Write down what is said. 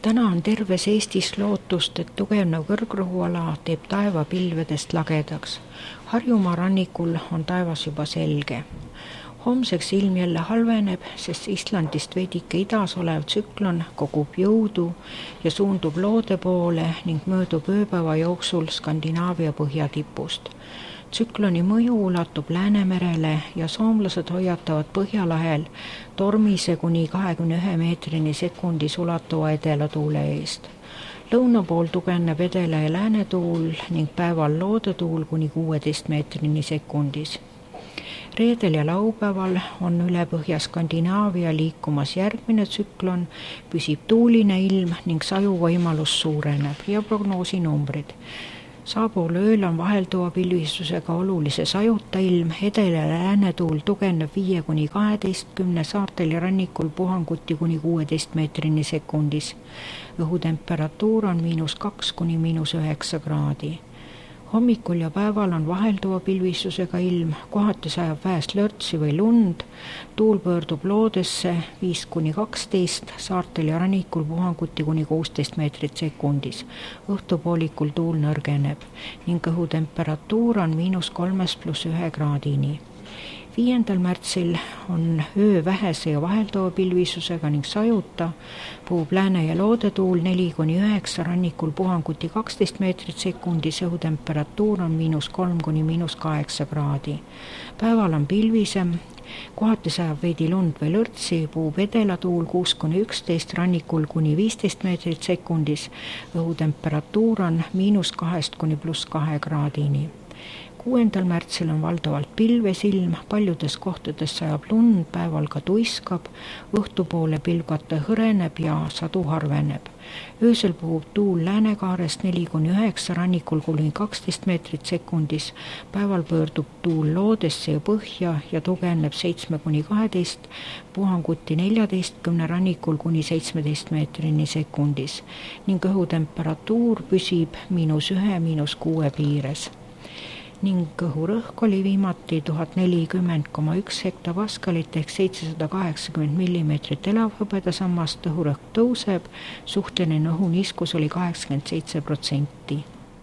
Täna on terves Eestis lootust, et tugevnev kõrgrõhuala teeb taeva pilvedest lagedaks. Harjumaa rannikul on taevas juba selge. Homseks ilm jälle halveneb, sest Islandist veidike idas olev tsüklon kogub jõudu ja suundub loode poole ning möödub ööpäeva jooksul Skandinaavia põhjatipust. Tsükloni mõju ulatub Läänemerele ja soomlased hoiatavad Põhjalahel tormise kuni 21 meetrini sekundis ulatuva edelatuule eest. Lõuna pool tugevneb edela- ja läänetuul ning päeval loodetuul kuni 16 meetrini sekundis. Reedel ja laupäeval on üle Põhja-Skandinaavia liikumas järgmine tsüklon, püsib tuuline ilm ning sajuvõimalus suureneb ja prognoosinumbrid. Saabuval ööl on vahelduva pilvistusega olulise sajuta ilm, edel- ja läänetuul tugevneb 5–12, saartel ja rannikul puhanguti kuni 16 meetrini sekundis. Õhutemperatuur on -2 kuni -9 kraadi. Hommikul ja päeval on vahelduva pilvistusega ilm, kohati sajab väest lörtsi või lund, tuul pöördub loodesse 5–12, saartel ja rannikul puhanguti kuni 16 meetrit sekundis. Õhtupoolikul tuul nõrgeneb ning õhutemperatuur on -3 + 1 kraadini. 5. märtsil on öö vähese ja vahelduva pilvisusega ning sajuta, puhub lääne- ja loodetuul 4–9, rannikul puhanguti 12 meetrit sekundis, õhutemperatuur on -3 kuni -8 kraadi. Päeval on pilvisem, kohati sajab veidi lund või lörtsi, puhub edelatuul 6–11, rannikul kuni 15 meetrit sekundis, õhutemperatuur on -2 kuni +2 kraadini. 6. märtsil on valdavalt pilves ilm, paljudes kohtades sajab lund, päeval ka tuiskab, õhtupoole pilvkate hõreneb ja sadu harveneb. Öösel puhub tuul läänekaarest 4–9, rannikul kuni 12 meetrit sekundis, päeval pöördub tuul loodesse ja põhja ja tugevneb 7–12, puhanguti 14, rannikul kuni 17 meetrini sekundis ning õhutemperatuur püsib -1–6 piires. Ning õhurõhk oli viimati 1040,1 hektopaskalit ehk 780 millimeetrit elavhõbedasammast, õhurõhk tõuseb, suhteline õhuniskus oli 87%.